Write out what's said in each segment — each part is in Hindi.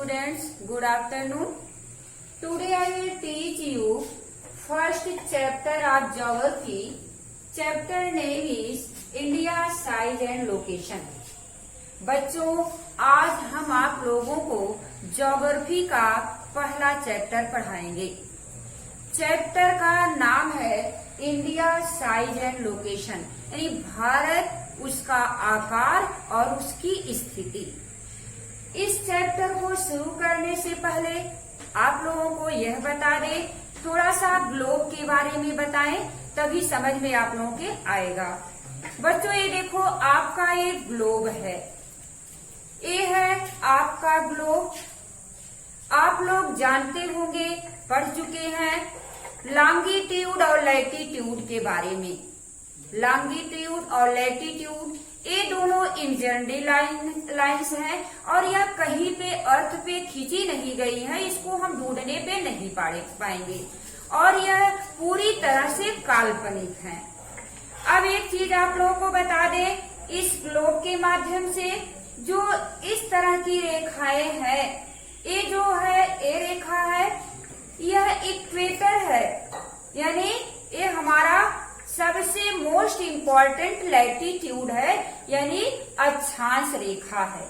students, good afternoon. Today I will teach you first chapter of geography. Chapter name is India size and location. बच्चों, आज हम आप लोगों को ज्योग्राफी का पहला चैप्टर पढ़ाएंगे। चैप्टर का नाम है इंडिया साइज एंड लोकेशन, यानी भारत, उसका आकार और उसकी स्थिति। इस चैप्टर को शुरू करने से पहले आप लोगों को यह बता दें, थोड़ा सा ग्लोब के बारे में बताएं, तभी समझ में आप लोगों के आएगा। बच्चों, ये देखो, आपका एक ग्लोब है, ये है आपका ग्लोब। आप लोग जानते होंगे, पढ़ चुके हैं लॉन्गिट्यूड और लैटिट्यूड के बारे में। लॉन्गिट्यूड और लैटिट्यूड ये दोनों इमेजिनरी लाइन्स हैं और यह कहीं पे अर्थ पे खींची नहीं गई है, इसको हम ढूंढने पे नहीं पाएंगे और यह पूरी तरह से काल्पनिक है। अब एक चीज आप लोगों को बता दें, इस ग्लोब के माध्यम से जो इस तरह की रेखाएं हैं, ये जो है ये रेखा है, यह इक्वेटर है, यानी ये हमारा सबसे मोस्ट इम्पोर्टेंट लैटिट्यूड है, यानी अक्षांश रेखा है।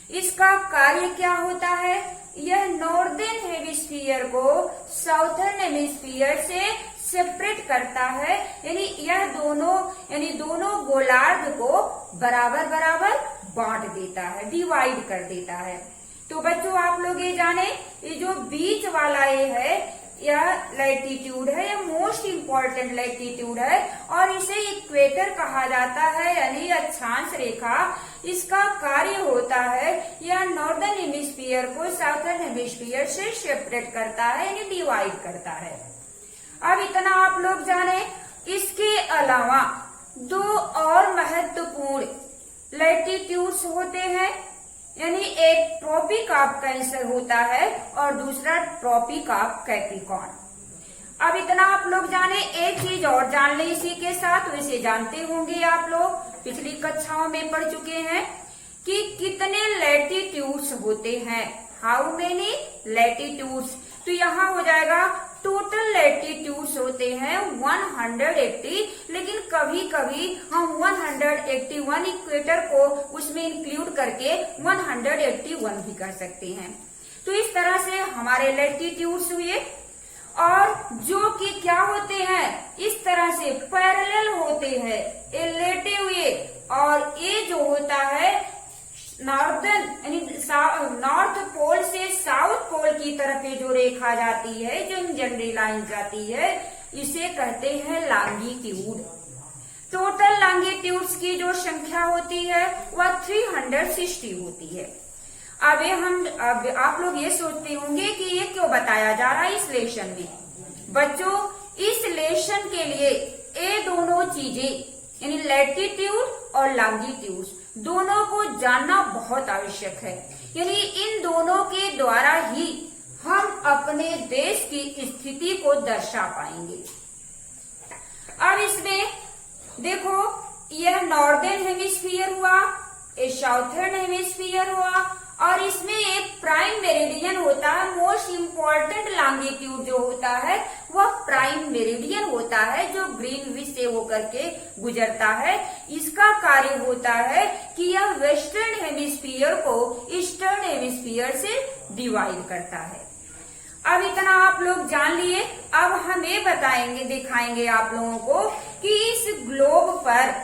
इसका कार्य क्या होता है? यह नॉर्दर्न हेमिस्फीयर को साउथर्न हेमिस्फीयर से सेपरेट करता है, यानी यह दोनों गोलार्ध को बराबर बराबर बांट देता है, डिवाइड कर देता है। तो बच्चों, आप लोग ये जाने, ये जो बीच वाला ये है, यह लैटिट्यूड है, यह मोस्ट इम्पोर्टेंट लैटिट्यूड है और इसे इक्वेटर कहा जाता है, यानी अक्षांश रेखा। इसका कार्य होता है, यह नॉर्दर्न हेमिस्फीयर को साउथर्न हेमिस्फीयर से सेपरेट करता है, यानी डिवाइड करता है। अब इतना आप लोग जाने, इसके अलावा दो और महत्वपूर्ण लैटिट्यूड्स होते हैं, यानी एक ट्रॉपिक ऑफ कैंसर होता है और दूसरा ट्रॉपिक ऑफ कैप्रिकॉर्न। अब इतना आप लोग जाने, एक चीज और जान ले इसी के साथ, वैसे जानते होंगे आप लोग, पिछली कक्षाओं में पढ़ चुके हैं कि कितने लैटिट्यूड्स होते हैं, हाउ मेनी लैटिट्यूड्स। तो यहाँ हो जाएगा टोटल लैटिट्यूड्स होते हैं 180, लेकिन कभी कभी हम 181 इक्वेटर को उसमें इंक्लूड करके 181 भी कर सकते हैं। तो इस तरह से हमारे लैटिट्यूड्स हुए, और जो कि क्या होते हैं, इस तरह से पैरेलल होते हैं, ये लेटे हुए, और ये जो होता है नॉर्दर्न यानी नॉर्थ पोल से साउथ पोल की तरफ जो रेखा जाती है, जो इमेजिनरी लाइन जाती है, इसे कहते हैं लॉन्गिट्यूड। टोटल लॉन्गिट्यूड्स की जो संख्या होती है वह 360 होती है। अब आप लोग ये सोचते होंगे कि ये क्यों बताया जा रहा है इस लेसन में। बच्चों, इस लेसन के लिए ये दोनों चीजें, यानी लैटिट्यूड और लॉन्गिट्यूड, दोनों को जानना बहुत आवश्यक है, यानी इन दोनों के द्वारा ही हम अपने देश की स्थिति को दर्शा पाएंगे। अब इसमें देखो, यह नॉर्दर्न हेमिस्फीयर हुआ, ये साउथर्न हेमिस्फीयर हुआ, और इसमें एक प्राइम मेरिडियन होता है। मोस्ट इम्पोर्टेंट लॉन्गिट्यूड जो होता है वह प्राइम मेरिडियन होता है, जो ग्रीनविच से होकर के गुजरता है। इसका कार्य होता है कि यह वेस्टर्न हेमिस्फीयर को ईस्टर्न हेमिस्फीयर से डिवाइड करता है। अब इतना आप लोग जान लिए। अब हम ये दिखाएंगे आप लोगों को कि इस ग्लोब पर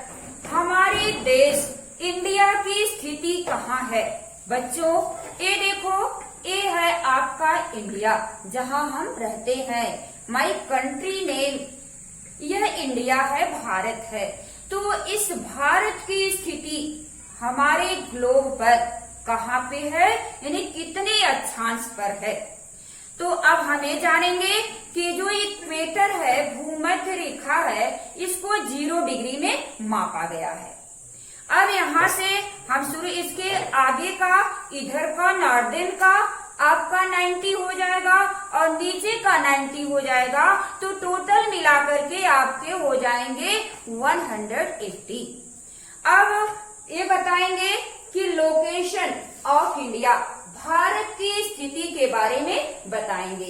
हमारे देश इंडिया की स्थिति कहाँ है। बच्चों, ये देखो, ये है आपका इंडिया, जहाँ हम रहते हैं। माई कंट्री नेम, यह इंडिया है, भारत है। तो इस भारत की स्थिति हमारे ग्लोब पर कहाँ पे है, यानी कितने अक्षांश पर है। तो अब हमें जानेंगे कि जो इक्वेटर है, भूमध्य रेखा है, इसको 0 डिग्री में मापा गया है। अब यहाँ से हम शुरू, इसके आगे का, इधर का नॉर्दर्न का आपका 90 हो जाएगा और नीचे का 90 हो जाएगा, तो टोटल मिलाकर के आपके हो जाएंगे 180। अब ये बताएंगे कि लोकेशन ऑफ इंडिया, भारत की स्थिति के बारे में बताएंगे।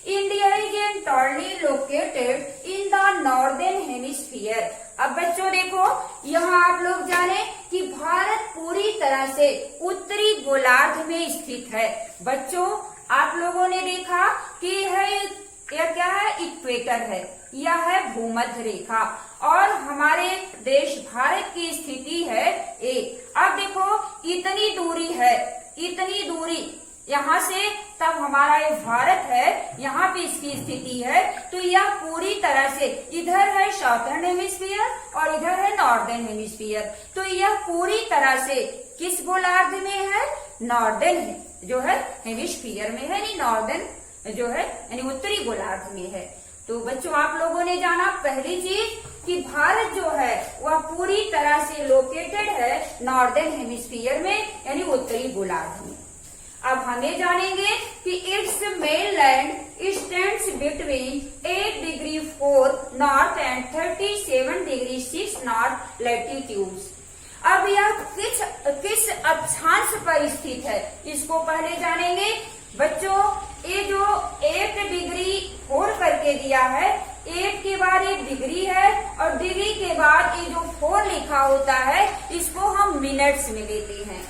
India is entirely located in the northern hemisphere. अब बच्चों देखो, यहाँ आप लोग जाने कि भारत पूरी तरह से उत्तरी गोलार्ध में स्थित है। बच्चों आप लोगों ने देखा कि यह क्या है, इक्वेटर है, यह है भूमध्य रेखा और हमारे देश भारत की स्थिति है ए। अब देखो इतनी दूरी है, इतनी दूरी यहाँ से तब हमारा ये भारत है, यहाँ पे इसकी स्थिति है। तो यह पूरी तरह से इधर है साउथर्न हेमिस्फीयर और इधर है नॉर्दर्न हेमिस्फीयर। तो यह पूरी तरह से किस गोलार्ध में है, नॉर्दर्न जो है हेमिस्फीयर में है, यानी नॉर्दर्न जो है यानी उत्तरी गोलार्ध में है। तो बच्चों आप लोगों ने जाना पहली चीज कि भारत जो है वह पूरी तरह से लोकेटेड है नॉर्दर्न हेमिस्फीयर में यानी उत्तरी गोलार्ध में। अब हमें जानेंगे कि it's mainland stands between 8 degree 4 north and 37 degree 6 north latitudes. अब यह किस अक्षांश पर स्थित है, इसको पहले जानेंगे। बच्चों ये जो 8 डिग्री 4 करके दिया है, 8 के बाद एक डिग्री है और डिग्री के बाद ये जो 4 लिखा होता है इसको हम मिनट्स में लेते हैं।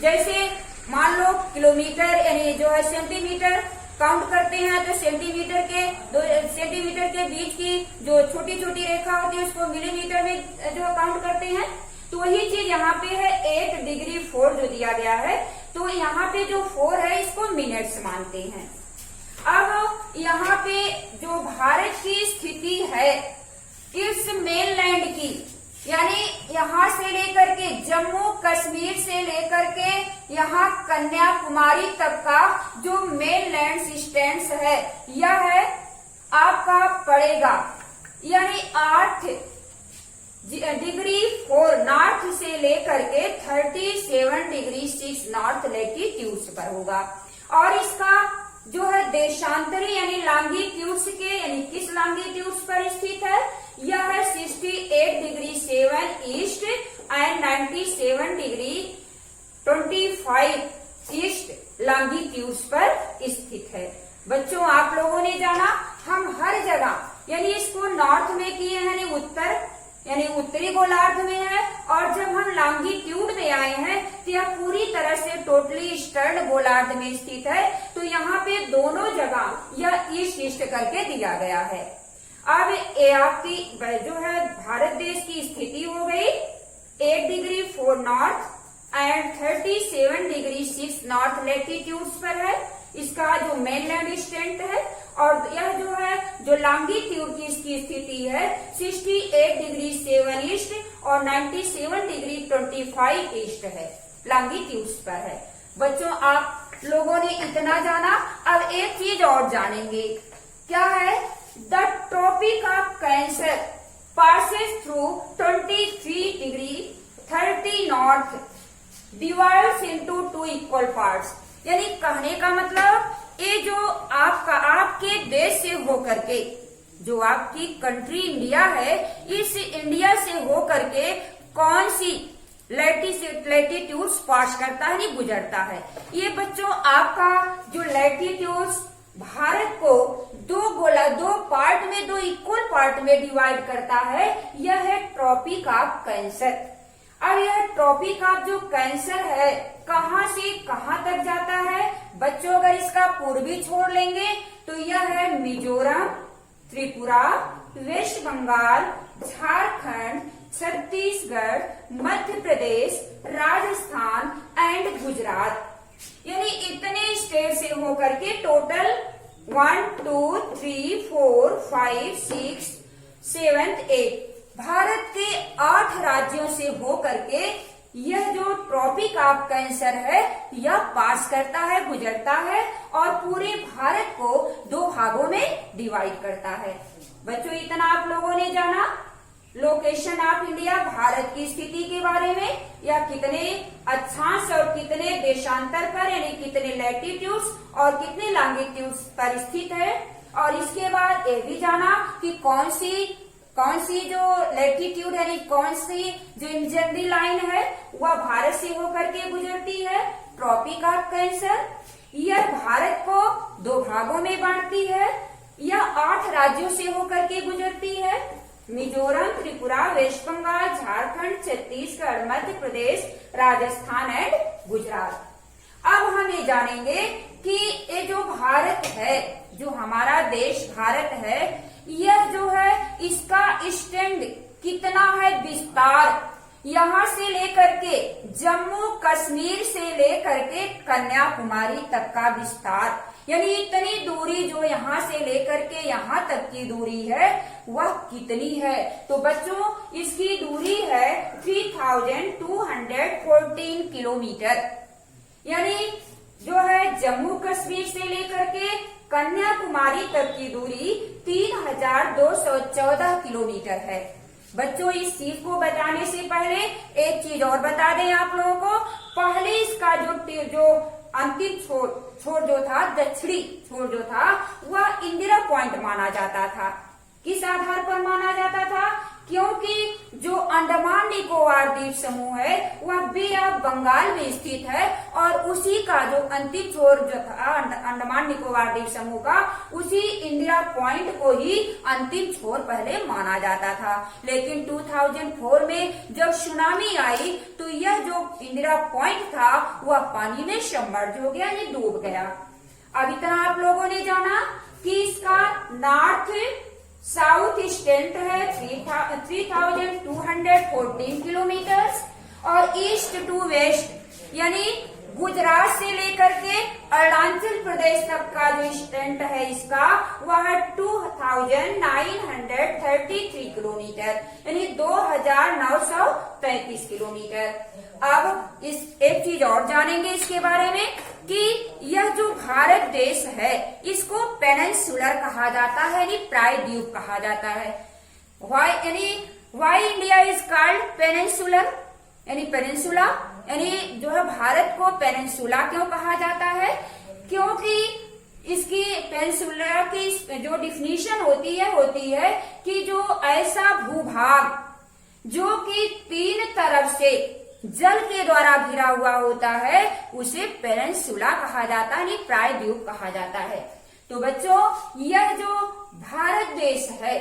जैसे मान लो किलोमीटर यानी जो है सेंटीमीटर काउंट करते हैं तो सेंटीमीटर के बीच की जो छोटी छोटी रेखा होती है उसको मिलीमीटर में जो काउंट करते हैं। तो वही चीज यहाँ पे है 8 डिग्री 4 जो दिया गया है, तो यहाँ पे जो 4 है इसको मिनट्स मानते हैं। अब यहाँ पे जो भारत की स्थिति है इस मेनलैंड की, यानी यहाँ से लेकर के जम्मू कश्मीर से लेकर के यहाँ कन्याकुमारी तक का जो मेनलैंड स्टैंड्स है यह है आपका पड़ेगा यानी 8 डिग्री 4 नॉर्थ से लेकर के 37 डिग्री 6 नॉर्थ लैटिट्यूड्स पर होगा। और इसका जो है देशांतरी यानी लॉन्गिट्यूड्स के यानी किस लॉन्गिट्यूड्स पर स्थित है, यह है 68 degree 7 east and 97 degree 25 east longitudes पर स्थित है। बच्चों आप लोगों ने जाना हम हर जगह यानी इसको नॉर्थ में किए हैं यानी उत्तर यानी उत्तरी गोलार्ध में है, और जब हम लॉन्गिट्यूड में आए हैं तो यह पूरी तरह से टोटली ईस्टर्न गोलार्ध में स्थित है। तो यहाँ पे दोनों जगह यह ईस्ट ईस्ट करके दिया गया है। अब ये आपकी जो है भारत देश की स्थिति हो गई 8 degree 4 north and 37 degree 6 north latitudes पर है, इसका जो मेनलैंड स्टैंड है। और यह जो है जो लॉन्गिट्यूड की इसकी स्थिति है 68 डिग्री 7 ईस्ट और 97 डिग्री 25 ईस्ट है, लॉन्गिट्यूड्स पर है। बच्चों आप लोगों ने इतना जाना, अब एक चीज और जानेंगे, क्या है, the tropic of cancer passes through 23 degree 30 north divides into 2 equal parts. यानी कहने का मतलब ये जो आपके देश से होकर के जो आपकी कंट्री इंडिया है, इस इंडिया से होकर के कौन सी लैटिट्यूड्स पास करता है नहीं गुजरता है। ये बच्चों आपका जो लैटिट्यूड्स भारत को दो पार्ट में, 2 इक्वल पार्ट में डिवाइड करता है, यह है ट्रॉपिक ऑफ कैंसर। अब यह ट्रॉपिक ऑफ जो कैंसर है कहाँ से कहाँ तक जाता है बच्चों, अगर इसका पूर्वी छोड़ लेंगे तो यह है मिजोरम, त्रिपुरा, वेस्ट बंगाल, झारखंड, छत्तीसगढ़, मध्य प्रदेश, राजस्थान एंड गुजरात। यानी इतने स्टेट से होकर के टोटल 1 2 3 4 5 6 7 8 भारत के 8 राज्यों से होकर के यह जो ट्रॉपिक ऑफ कैंसर है यह पास करता है, गुजरता है और पूरे भारत को 2 भागों में डिवाइड करता है। बच्चों इतना आप लोगों ने जाना लोकेशन ऑफ इंडिया, भारत की स्थिति के बारे में, या कितने अक्षांश और कितने देशांतर पर यानी कितने लैटिट्यूड्स और कितने लॉन्गिट्यूड्स पर स्थित है। और इसके बाद ये भी जाना कि कौन सी कौन सी जो लैटिट्यूड यानी कौन सी जो इंजनरी लाइन है वह भारत से होकर के गुजरती है? Tropic of cancer. यह भारत को 2 भागों में बांटती है। यह 8 राज्यों से होकर के गुजरती है। Mizoram, Tripura, West Bengal, Jharkhand, Chhattisgarh, Madhya Pradesh, Rajasthan and Gujarat. अब हम ये जानेंगे कि ये जो भारत है, जो हमारा देश भारत है, यह जो है इसका एक्सटेंड कितना है, विस्तार, यहाँ से लेकर के जम्मू कश्मीर से लेकर के कन्याकुमारी तक का विस्तार, यानी इतनी दूरी जो यहाँ से लेकर के यहाँ तक की दूरी है वह कितनी है? तो बच्चों इसकी दूरी है 3214 किलोमीटर, यानी जो है जम्मू कश्मीर से लेकर के कन्याकुमारी तक की दूरी 3214 किलोमीटर है। बच्चों इस चीज को बताने से पहले एक चीज और बता दें आप लोगों को। पहले इसका जो अंतिम छोर जो था, दक्षिणी छोर जो था, वह इंदिरा पॉइंट माना जाता था। किस आधार पर माना जाता था? क्योंकि जो अंडमान निकोबार द्वीप समूह है वह बे ऑफ बंगाल में स्थित है और उसी का जो अंतिम छोर जो था अंडमान निकोबार द्वीप समूह का, उसी इंदिरा पॉइंट को ही अंतिम छोर पहले माना जाता था। लेकिन 2004 में जब सुनामी आई तो यह जो इंदिरा पॉइंट था वह पानी में सबमर्ज हो गया, ये डूब गया। अब इतना आप लोगों ने जाना कि इसका नॉर्थ साउथ एक्सटेंट है 3214 किलोमीटर और ईस्ट टू वेस्ट यानी गुजरात से लेकर के अरुणाचल प्रदेश तक का जो एक्सटेंट है इसका वह 2933 किलोमीटर यानी 2933 किलोमीटर। अब इस एक चीज और जानेंगे इसके बारे में कि यह जो भारत देश है इसको पेनिनसुलर कहा जाता है, यानी प्रायद्वीप कहा जाता है। Why India is called peninsular, यानी पेनिनसुला, यानी जो है भारत को पेनिनसुला क्यों कहा जाता है? क्योंकि इसकी पेनिनसुला की जो डिफिनीशन होती है कि जो ऐसा भूभाग जो कि 3 तरफ से जल के द्वारा घिरा हुआ होता है उसे पेनिनसुला कहा जाता है, यानी प्रायद्वीप कहा जाता है। तो बच्चों यह जो भारत देश है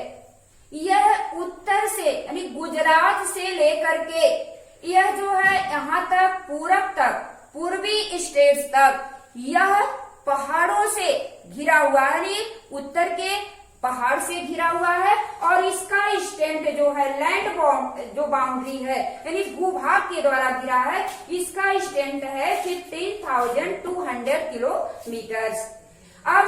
यह उत्तर से यानी गुजरात से लेकर के यह जो है यहाँ तक पूरब तक पूर्वी स्टेट्स तक यह पहाड़ों से घिरा हुआ है, यानी उत्तर के पहाड़ से घिरा हुआ है और इसका एक्सटेंट जो है लैंड जो बाउंड्री है यानी भूभाग के द्वारा घिरा है, इसका एक्सटेंट है 15,200 किलोमीटर। अब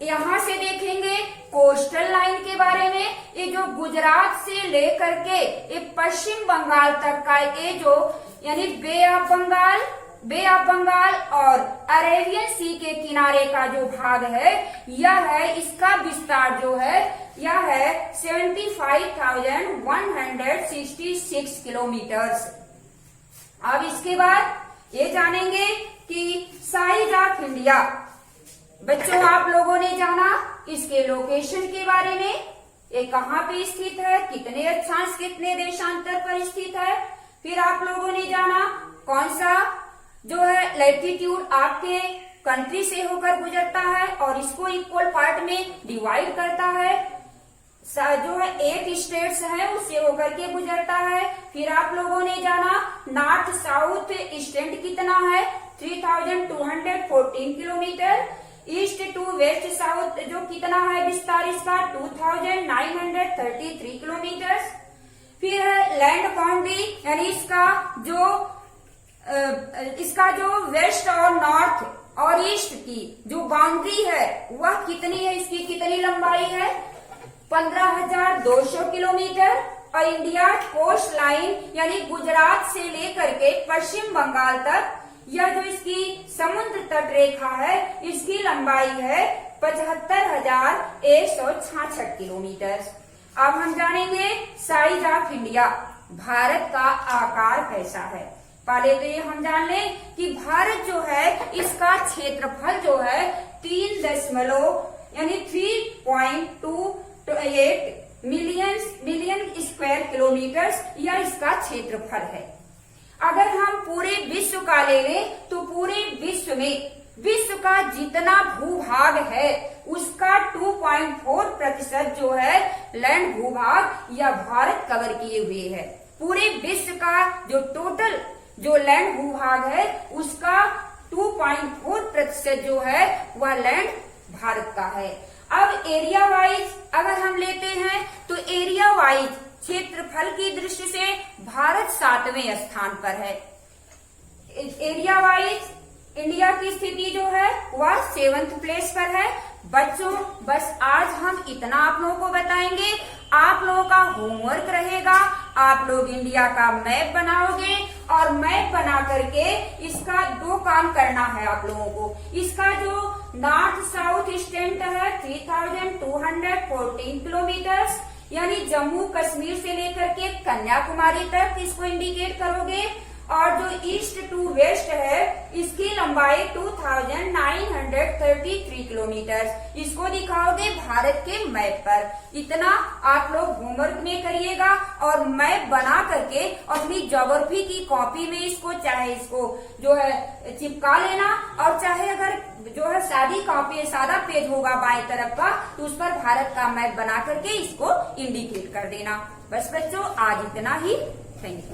यहाँ से देखेंगे कोस्टल लाइन के बारे में। ये जो गुजरात से लेकर के ये पश्चिम बंगाल तक का ये जो यानी बे ऑफ बंगाल और अरेबियन सी के किनारे का जो भाग है यह है, इसका विस्तार जो है यह है 75,166 किलोमीटर। अब इसके बाद ये जानेंगे कि साइज ऑफ इंडिया। बच्चों आप लोगों ने जाना इसके लोकेशन के बारे में, ये कहाँ पे स्थित है, कितने अक्षांश कितने देशांतर पर स्थित है। फिर आप लोगों ने जाना कौन सा जो है लैटिट्यूड आपके कंट्री से होकर गुजरता है और इसको इक्वल पार्ट में डिवाइड करता है। जो है 8 स्टेट्स है उससे होकर के गुजरता है। फिर आप लोगों ने जाना नॉर्थ साउथ एक्सटेंट कितना है 3214 kilometre. East to west south जो कितना है विस्तार इसका 2933 किलोमीटर। फिर है लैंड बाउंड्री यानी इसका जो वेस्ट और नॉर्थ और ईस्ट की जो बाउंड्री है वह कितनी है, इसकी कितनी लंबाई है 15,200 किलोमीटर। और इंडिया कोस्ट लाइन यानी गुजरात से लेकर के पश्चिम बंगाल तक यह जो इसकी समुद्र तट रेखा है इसकी लंबाई है 75,166 किलोमीटर। अब हम जानेंगे साइज ऑफ इंडिया, भारत का आकार कैसा है। पहले तो ये हम जान लें कि भारत जो है इसका क्षेत्रफल जो है 3.2 यानी 3.28 मिलियन स्क्वायर किलोमीटर या इसका क्षेत्रफल है। अगर हम पूरे विश्व का ले लें तो पूरे विश्व में विश्व का जितना भूभाग है उसका 2.4% जो है लैंड भूभाग या भारत कवर किए हुए है। पूरे विश्व का जो टोटल जो लैंड भूभाग है उसका 2.4% जो है वह लैंड भारत का है। अब एरिया वाइज अगर हम लेते हैं तो एरिया वाइज क्षेत्रफल की दृष्टि से भारत 7वें स्थान पर है। एरिया वाइज इंडिया की स्थिति जो है वह 7th प्लेस पर है। बच्चों बस आज हम इतना आप लोगों को बताएंगे। आप लोगों का होमवर्क रहेगा, आप लोग इंडिया का मैप बनाओगे और मैप बना करके इसका 2 काम करना है आप लोगों को। इसका जो नॉर्थ साउथ एक्सटेंट है 3214 किलोमीटर यानी जम्मू कश्मीर से लेकर के कन्याकुमारी तक इसको इंडिकेट करोगे, और जो ईस्ट टू वेस्ट है इसकी लंबाई 2933 किलोमीटर इसको दिखाओगे भारत के मैप पर। इतना आप लोग होमवर्क में करिएगा और मैप बना करके अपनी ज्योग्राफी की कॉपी में इसको चाहे इसको जो है चिपका लेना, और चाहे अगर जो है सादा पेज होगा बाएं तरफ का तो उस पर भारत का मैप बना करके इसको इंडिकेट कर देना। बस बच्चों आज इतना ही। Thank you.